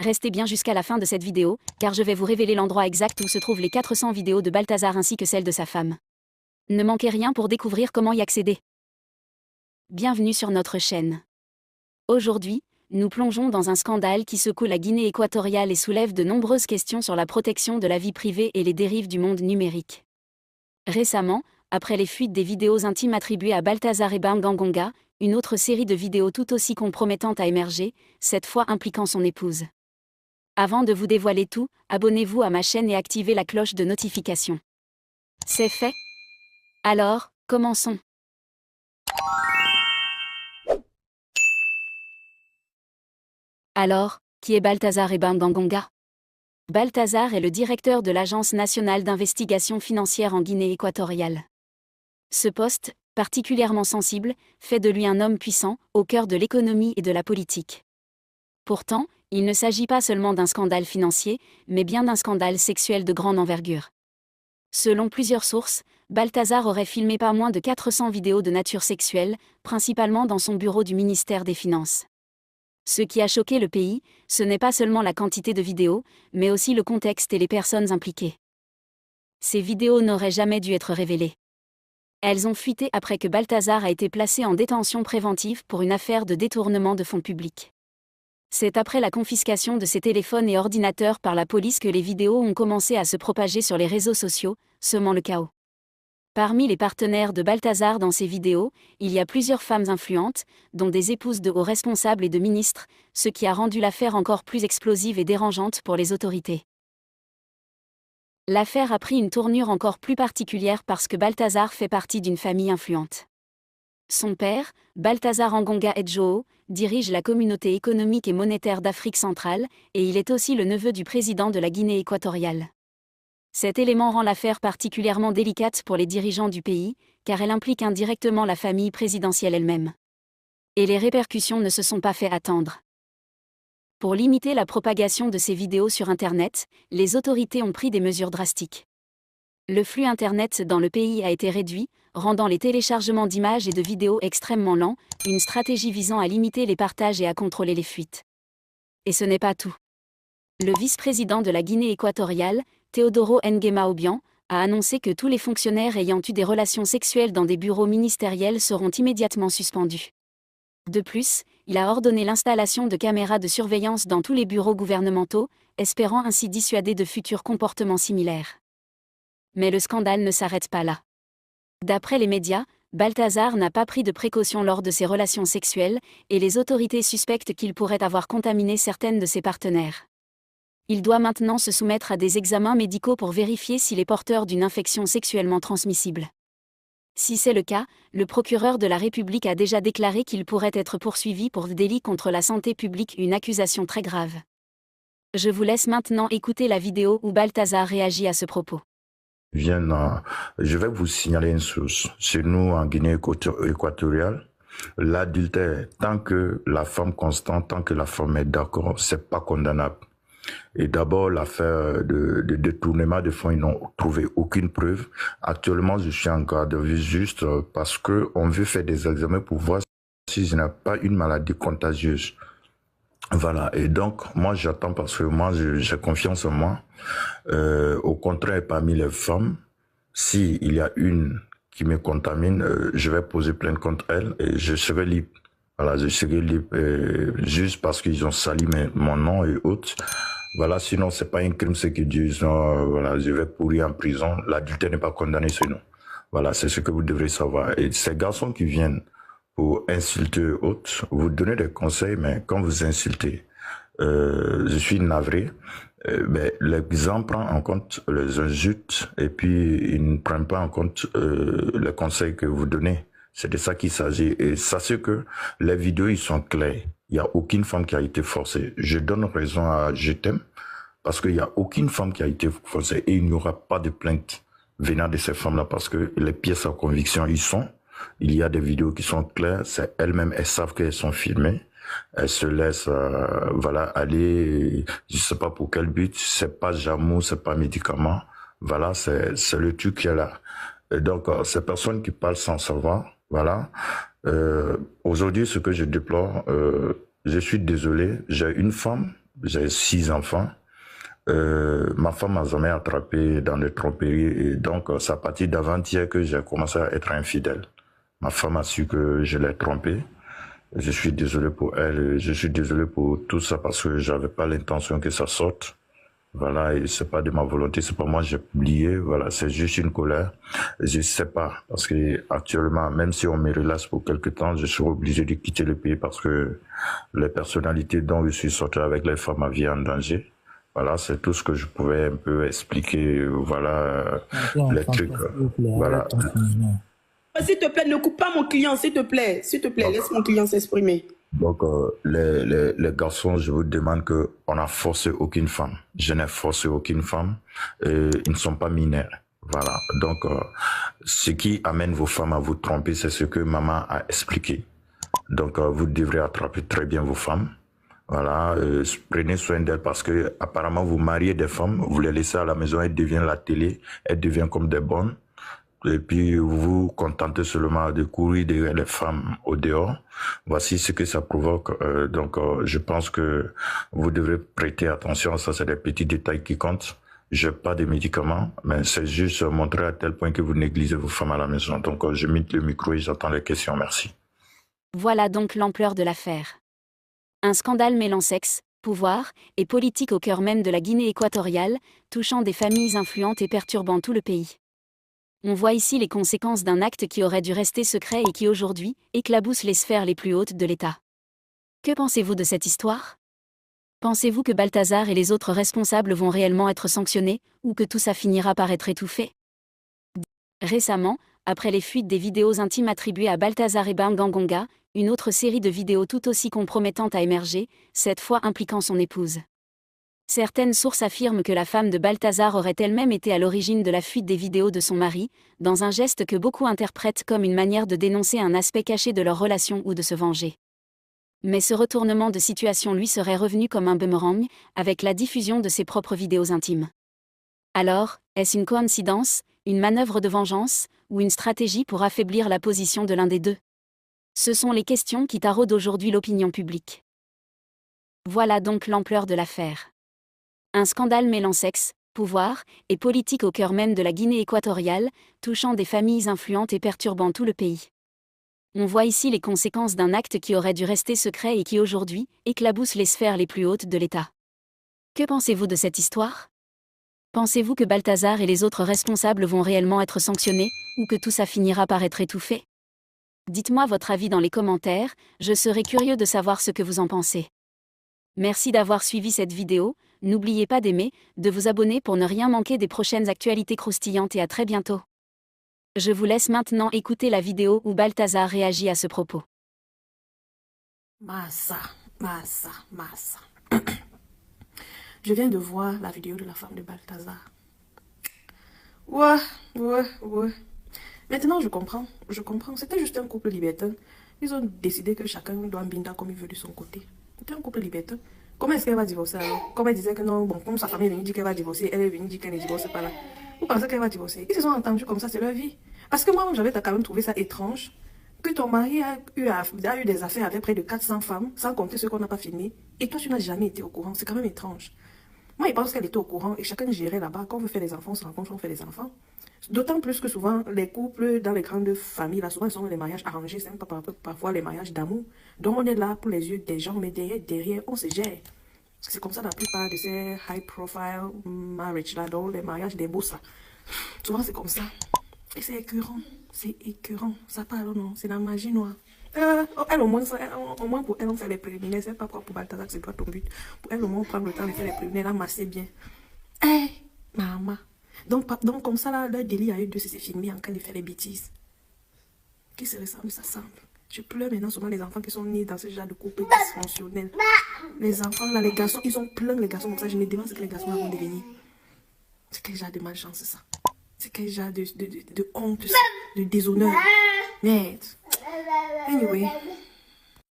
Restez bien jusqu'à la fin de cette vidéo, car je vais vous révéler l'endroit exact où se trouvent les 400 vidéos de Balthazar ainsi que celles de sa femme. Ne manquez rien pour découvrir comment y accéder. Bienvenue sur notre chaîne. Aujourd'hui, nous plongeons dans un scandale qui secoue la Guinée équatoriale et soulève de nombreuses questions sur la protection de la vie privée et les dérives du monde numérique. Récemment, après les fuites des vidéos intimes attribuées à Balthazar Ebang Ngonga, une autre série de vidéos tout aussi compromettantes a émergé, cette fois impliquant son épouse. Avant de vous dévoiler tout, abonnez-vous à ma chaîne et activez la cloche de notification. C'est fait? Alors, commençons. Alors, qui est Balthazar Ebang Ngonga? Balthazar est le directeur de l'Agence nationale d'investigation financière en Guinée équatoriale. Ce poste, particulièrement sensible, fait de lui un homme puissant, au cœur de l'économie et de la politique. Pourtant, il ne s'agit pas seulement d'un scandale financier, mais bien d'un scandale sexuel de grande envergure. Selon plusieurs sources, Balthazar aurait filmé pas moins de 400 vidéos de nature sexuelle, principalement dans son bureau du ministère des Finances. Ce qui a choqué le pays, ce n'est pas seulement la quantité de vidéos, mais aussi le contexte et les personnes impliquées. Ces vidéos n'auraient jamais dû être révélées. Elles ont fuité après que Balthazar a été placé en détention préventive pour une affaire de détournement de fonds publics. C'est après la confiscation de ses téléphones et ordinateurs par la police que les vidéos ont commencé à se propager sur les réseaux sociaux, semant le chaos. Parmi les partenaires de Balthazar dans ces vidéos, il y a plusieurs femmes influentes, dont des épouses de hauts responsables et de ministres, ce qui a rendu l'affaire encore plus explosive et dérangeante pour les autorités. L'affaire a pris une tournure encore plus particulière parce que Balthazar fait partie d'une famille influente. Son père, Balthazar Ngonga Edjoo, dirige la communauté économique et monétaire d'Afrique centrale, et il est aussi le neveu du président de la Guinée équatoriale. Cet élément rend l'affaire particulièrement délicate pour les dirigeants du pays, car elle implique indirectement la famille présidentielle elle-même. Et les répercussions ne se sont pas fait attendre. Pour limiter la propagation de ces vidéos sur Internet, les autorités ont pris des mesures drastiques. Le flux Internet dans le pays a été réduit, rendant les téléchargements d'images et de vidéos extrêmement lents, une stratégie visant à limiter les partages et à contrôler les fuites. Et ce n'est pas tout. Le vice-président de la Guinée équatoriale, Teodoro Nguema Obiang, a annoncé que tous les fonctionnaires ayant eu des relations sexuelles dans des bureaux ministériels seront immédiatement suspendus. De plus, il a ordonné l'installation de caméras de surveillance dans tous les bureaux gouvernementaux, espérant ainsi dissuader de futurs comportements similaires. Mais le scandale ne s'arrête pas là. D'après les médias, Balthazar n'a pas pris de précautions lors de ses relations sexuelles, et les autorités suspectent qu'il pourrait avoir contaminé certaines de ses partenaires. Il doit maintenant se soumettre à des examens médicaux pour vérifier s'il est porteur d'une infection sexuellement transmissible. Si c'est le cas, le procureur de la République a déjà déclaré qu'il pourrait être poursuivi pour délit contre la santé publique, une accusation très grave. Je vous laisse maintenant écouter la vidéo où Balthazar réagit à ce propos. Je vais vous signaler une chose. Chez nous, en Guinée équatoriale, l'adultère, tant que la femme consent, tant que la femme est d'accord, c'est pas condamnable. Et d'abord, l'affaire de détournement de fonds, ils n'ont trouvé aucune preuve. Actuellement, je suis en garde à vue juste parce que on veut faire des examens pour voir si je n'ai pas une maladie contagieuse. Voilà, et donc, moi, j'attends parce que moi, j'ai confiance en moi. Au contraire, parmi les femmes, si il y a une qui me contamine, je vais poser plainte contre elle et je serai libre. Voilà, je serai libre juste parce qu'ils ont sali mon nom et autres. Voilà, sinon, c'est pas un crime ce qu'ils disent. Voilà, je vais pourrir en prison. L'adultère n'est pas condamné sinon. Voilà, c'est ce que vous devrez savoir. Et ces garçons qui viennent pour insulter autres, vous donnez des conseils, mais quand vous insultez, je suis navré, l'exemple prend en compte les insultes et puis il ne prend pas en compte les conseils que vous donnez. C'est de ça qu'il s'agit. Et sachez que les vidéos, ils sont clairs. Il n'y a aucune femme qui a été forcée. Je donne raison à Je t'aime parce qu'il n'y a aucune femme qui a été forcée et il n'y aura pas de plainte venant de ces femmes-là parce que les pièces à conviction, ils sont. Il y a des vidéos qui sont claires. C'est elles-mêmes, elles savent qu'elles sont filmées. Elles se laissent voilà, aller, je sais pas pour quel but. C'est pas jamour, c'est pas médicament. Voilà, c'est le truc qui est là. Et donc, ces personnes qui parlent sans savoir, voilà. Aujourd'hui, ce que je déplore, je suis désolé, j'ai une femme, J'ai 6 enfants. Ma femme m'a jamais attrapé dans des tromperies et donc c'est à partir d'avant-hier que j'ai commencé à être infidèle. Ma femme a su que je l'ai trompée. Je suis désolé pour elle, je suis désolé pour tout ça parce que j'avais pas l'intention que ça sorte. Voilà, et c'est pas de ma volonté, c'est pas moi, j'ai oublié, voilà, c'est juste une colère. Je sais pas, parce que actuellement, même si on me relâche pour quelque temps, je serai obligé de quitter le pays parce que les personnalités dont je suis sorti avec les femmes ma vie est en danger. Voilà, c'est tout ce que je pouvais un peu expliquer, voilà, les trucs, voilà. S'il te plaît, ne coupe pas mon client, s'il te plaît. S'il te plaît, laisse mon client s'exprimer. Donc, les garçons, je vous demande que on n'a forcé aucune femme. Je n'ai forcé aucune femme. Ils ne sont pas mineurs. Voilà. Donc, ce qui amène vos femmes à vous tromper, c'est ce que maman a expliqué. Donc, vous devrez attraper très bien vos femmes. Voilà. Prenez soin d'elles parce que apparemment vous mariez des femmes, vous les laissez à la maison, elles deviennent la télé, elles deviennent comme des bonnes. Et puis vous vous contentez seulement de courir derrière les femmes au dehors. Voici ce que ça provoque. Je pense que vous devrez prêter attention. Ça, c'est des petits détails qui comptent. Je n'ai pas de médicaments, mais c'est juste montrer à tel point que vous négligez vos femmes à la maison. Donc, je mute le micro et j'attends les questions. Merci. Voilà donc l'ampleur de l'affaire. Un scandale mêlant sexe, pouvoir et politique au cœur même de la Guinée équatoriale, touchant des familles influentes et perturbant tout le pays. On voit ici les conséquences d'un acte qui aurait dû rester secret et qui aujourd'hui éclabousse les sphères les plus hautes de l'État. Que pensez-vous de cette histoire ? Pensez-vous que Balthazar et les autres responsables vont réellement être sanctionnés, ou que tout ça finira par être étouffé ? Récemment, après les fuites des vidéos intimes attribuées à Balthazar Ngonga, une autre série de vidéos tout aussi compromettantes a émergé, cette fois impliquant son épouse. Certaines sources affirment que la femme de Balthazar aurait elle-même été à l'origine de la fuite des vidéos de son mari, dans un geste que beaucoup interprètent comme une manière de dénoncer un aspect caché de leur relation ou de se venger. Mais ce retournement de situation lui serait revenu comme un boomerang, avec la diffusion de ses propres vidéos intimes. Alors, est-ce une coïncidence, une manœuvre de vengeance, ou une stratégie pour affaiblir la position de l'un des deux ? Ce sont les questions qui taraudent aujourd'hui l'opinion publique. Voilà donc l'ampleur de l'affaire. Un scandale mêlant sexe, pouvoir et politique au cœur même de la Guinée équatoriale, touchant des familles influentes et perturbant tout le pays. On voit ici les conséquences d'un acte qui aurait dû rester secret et qui aujourd'hui éclabousse les sphères les plus hautes de l'État. Que pensez-vous de cette histoire ? Pensez-vous que Balthazar et les autres responsables vont réellement être sanctionnés, ou que tout ça finira par être étouffé ? Dites-moi votre avis dans les commentaires, je serai curieux de savoir ce que vous en pensez. Merci d'avoir suivi cette vidéo, n'oubliez pas d'aimer, de vous abonner pour ne rien manquer des prochaines actualités croustillantes et à très bientôt. Je vous laisse maintenant écouter la vidéo où Balthazar réagit à ce propos. Massa. Je viens de voir la vidéo de la femme de Balthazar. Ouais. Maintenant, je comprends. C'était juste un couple libertin. Ils ont décidé que chacun doit binda comme il veut de son côté. C'était un couple libertin. Comment est-ce qu'elle va divorcer alors? Comme elle disait que non, bon, comme sa famille est venue dire qu'elle va divorcer, elle est venue dire qu'elle ne divorce pas là. Vous pensez qu'elle va divorcer? Ils se sont entendus comme ça, c'est leur vie. Parce que moi, j'avais quand même trouvé ça étrange que ton mari a eu des affaires avec près de 400 femmes, sans compter ceux qu'on n'a pas filmés, et toi, tu n'as jamais été au courant. C'est quand même étrange. Moi, je pense qu'elle était au courant et chacun gérait là-bas. Quand on veut faire des enfants, on se rencontre, on fait des enfants. D'autant plus que souvent, les couples dans les grandes familles, là, souvent, ils sont les mariages arrangés, c'est même pas parfois les mariages d'amour. Donc, on est là pour les yeux des gens, mais derrière, on se gère. C'est comme ça la plupart de ces high-profile marriages là, donc les mariages des boss là. Souvent, c'est comme ça. Et c'est écœurant. Ça parle, non? C'est la magie noire. Elle, au moins, pour elle, on fait les préliminaires. C'est pas quoi pour Balthazar, c'est pas ton but. Pour elle, au moins, on prend le temps de faire les préliminaires, amasser bien. Maman. Donc, comme ça, là, leur délire à eux deux, c'est filmé en train de faire les bêtises. Qui se ressemble, ça semble. Je pleure maintenant souvent les enfants qui sont nés dans ce genre de couple dysfonctionnel. Les enfants, là, les garçons, ils ont plein les garçons comme ça. Je me demande ce que les garçons vont devenir. C'est quel genre de malchance, ça? C'est quel genre de honte, de déshonneur? Merde. Anyway.